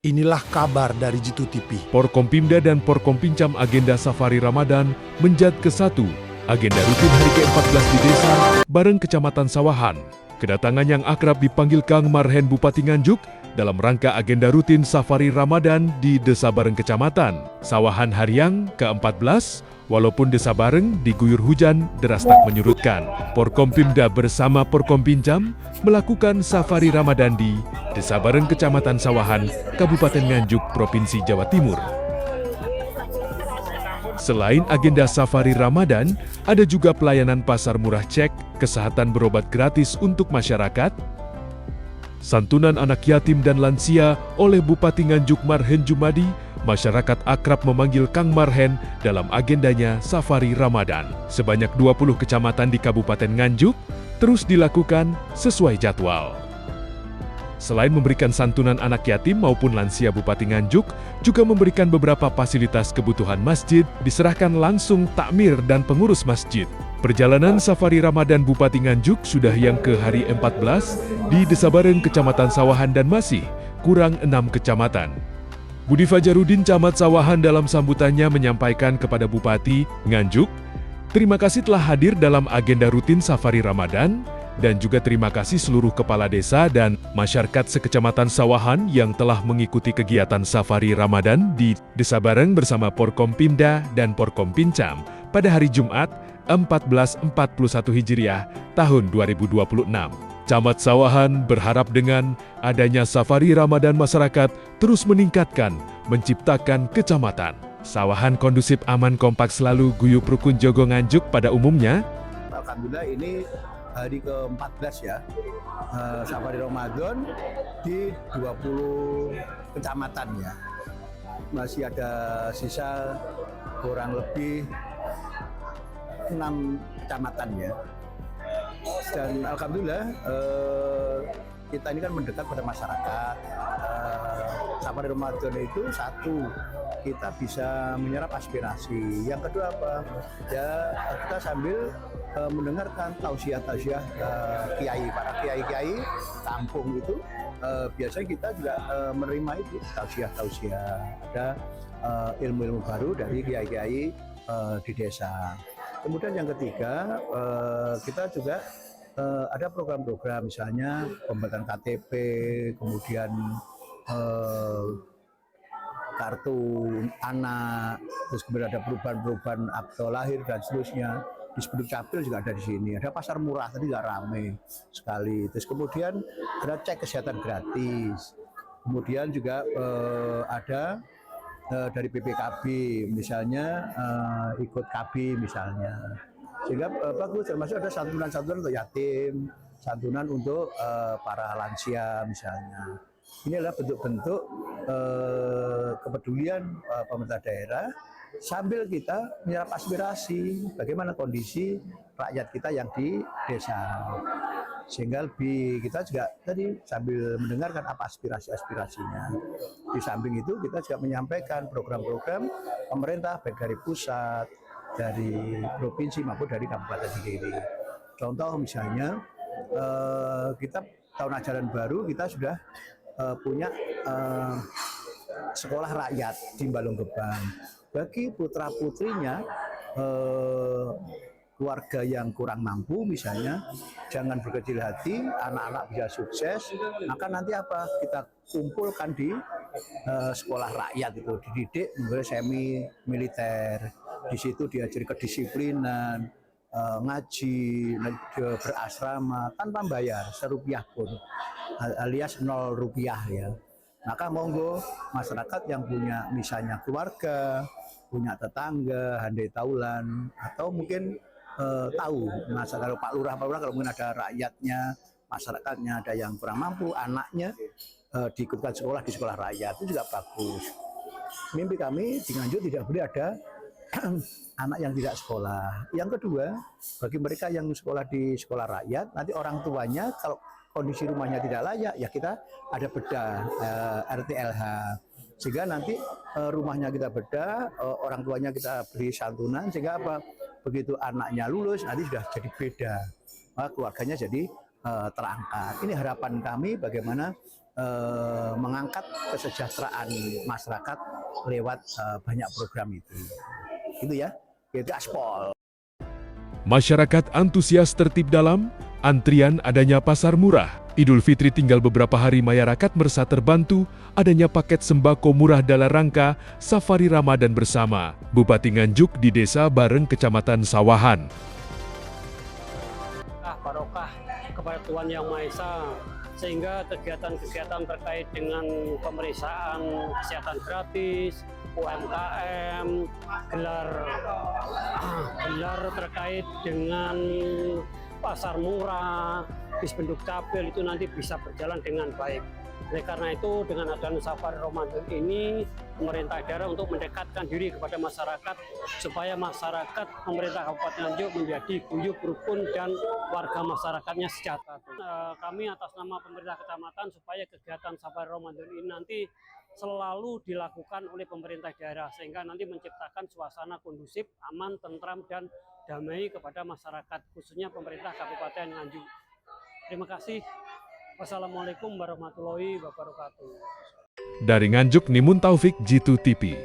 Inilah kabar dari Jitu TV. Porkompimda dan Porkompincam agenda Safari Ramadan menjad ke-1. Agenda rutin hari ke-14 di desa, bareng Kecamatan Sawahan. Kedatangan yang akrab dipanggil Kang Marhen Bupati Nganjuk dalam rangka agenda rutin Safari Ramadan di Desa Bareng Kecamatan. Sawahan Haryang ke-14, walaupun Desa Bareng diguyur hujan, deras tak menyurutkan. Porkompimda bersama Porkompincam melakukan Safari Ramadan di Desa Bareng Kecamatan Sawahan, Kabupaten Nganjuk, Provinsi Jawa Timur. Selain agenda Safari Ramadan, ada juga pelayanan pasar murah cek, kesehatan berobat gratis untuk masyarakat, santunan anak yatim dan lansia oleh Bupati Nganjuk Marhen Jumadi. Masyarakat akrab memanggil Kang Marhen dalam agendanya Safari Ramadan. Sebanyak 20 kecamatan di Kabupaten Nganjuk terus dilakukan sesuai jadwal. Selain memberikan santunan anak yatim maupun lansia, Bupati Nganjuk juga memberikan beberapa fasilitas kebutuhan masjid diserahkan langsung takmir dan pengurus masjid. Perjalanan Safari Ramadan Bupati Nganjuk sudah yang ke hari 14 di Desa Bareng Kecamatan Sawahan dan masih kurang 6 kecamatan. Budi Fajarudin, Camat Sawahan, dalam sambutannya menyampaikan kepada Bupati Nganjuk, terima kasih telah hadir dalam agenda rutin Safari Ramadan, dan juga terima kasih seluruh kepala desa dan masyarakat sekecamatan Sawahan yang telah mengikuti kegiatan Safari Ramadan di Desa Bareng bersama Porkompimda dan Porkompincam pada hari Jumat 1441 Hijriah tahun 2026. Camat Sawahan berharap dengan adanya Safari Ramadan masyarakat terus meningkatkan, menciptakan kecamatan Sawahan kondusif, aman, kompak, selalu guyup, rukun, jogo. Nganjuk pada umumnya. Alhamdulillah ini hari ke-14 ya, Safari Ramadan di 20 kecamatan ya. Masih ada sisa kurang lebih 6 kecamatan ya. Dan alhamdulillah kita ini kan mendekat pada masyarakat. Safari Ramadan itu satu, kita bisa menyerap aspirasi. Yang kedua apa? Ya, kita sambil mendengarkan tausiah-tausiah kiai, para kiai-kiai kampung itu. Biasanya kita juga menerima itu tausiah-tausiah, ada ilmu-ilmu baru dari kiai-kiai di desa. Kemudian yang ketiga, kita juga ada program-program, misalnya pembuatan KTP, kemudian kartu anak, terus kemudian ada perubahan-perubahan akte lahir dan seterusnya. Di Dukcapil juga ada di sini. Ada pasar murah, tadi nggak ramai sekali. Terus kemudian ada cek kesehatan gratis. Kemudian juga ada dari BPKB, misalnya ikut KB misalnya. Sehingga bagus, termasuk ada santunan-santunan untuk yatim, santunan untuk para lansia misalnya. Ini adalah bentuk-bentuk kepedulian pemerintah daerah sambil kita menyerap aspirasi bagaimana kondisi rakyat kita yang di desa. Sehingga lebih kita juga tadi sambil mendengarkan apa aspirasi-aspirasinya. Di samping itu kita juga menyampaikan program-program pemerintah baik dari pusat, dari provinsi maupun dari kabupaten sendiri. Contoh misalnya kita tahun ajaran baru kita sudah punya sekolah rakyat di Balong Gebang. Bagi putra-putrinya keluarga yang kurang mampu misalnya, jangan berkecil hati, anak-anak bisa sukses, maka nanti apa? Kita kumpulkan di sekolah rakyat itu, dididik menjadi semi militer. Di situ diajari kedisiplinan, ngaji, berasrama tanpa bayar serupiah pun, alias 0 rupiah ya. Maka monggo masyarakat yang punya misalnya keluarga, punya tetangga, handai taulan, atau mungkin tahu, masa kalau Pak Lurah kalau mungkin ada rakyatnya, masyarakatnya ada yang kurang mampu, anaknya diikutkan sekolah di sekolah rakyat, itu juga bagus. Mimpi kami di Nganjuk tidak boleh ada anak yang tidak sekolah. Yang kedua, bagi mereka yang sekolah di sekolah rakyat, nanti orang tuanya kalau kondisi rumahnya tidak layak, ya kita ada bedah RTLH. Sehingga nanti rumahnya kita bedah, orang tuanya kita beri santunan, sehingga apa? Begitu anaknya lulus, nanti sudah jadi beda. Maka keluarganya jadi terangkat. Ini harapan kami bagaimana mengangkat kesejahteraan masyarakat lewat banyak program itu ya, itu aspol. Masyarakat antusias tertib dalam antrian adanya pasar murah. Idul Fitri tinggal beberapa hari, masyarakat merasa terbantu adanya paket sembako murah dalam rangka Safari Ramadan bersama Bupati Nganjuk di Desa Bareng, Kecamatan Sawahan. Barokah kepada Tuhan Yang Maha Esa, sehingga kegiatan-kegiatan terkait dengan pemeriksaan kesehatan gratis, UMKM, gelar terkait dengan pasar murah, Dispenduk Capil itu nanti bisa berjalan dengan baik. Oleh karena itu, dengan adanya Safari Ramadan ini, pemerintah daerah untuk mendekatkan diri kepada masyarakat, supaya masyarakat pemerintah Kabupaten Nganjuk menjadi guyup, rukun, dan warga masyarakatnya sejahtera. Kami atas nama pemerintah kecamatan, supaya kegiatan Safari Ramadan ini nanti selalu dilakukan oleh pemerintah daerah, sehingga nanti menciptakan suasana kondusif, aman, tentram, dan damai kepada masyarakat, khususnya pemerintah Kabupaten Nganjuk. Terima kasih. Wassalamualaikum warahmatullahi wabarakatuh. Dari Nganjuk, Nimun Taufik, Jitu TV.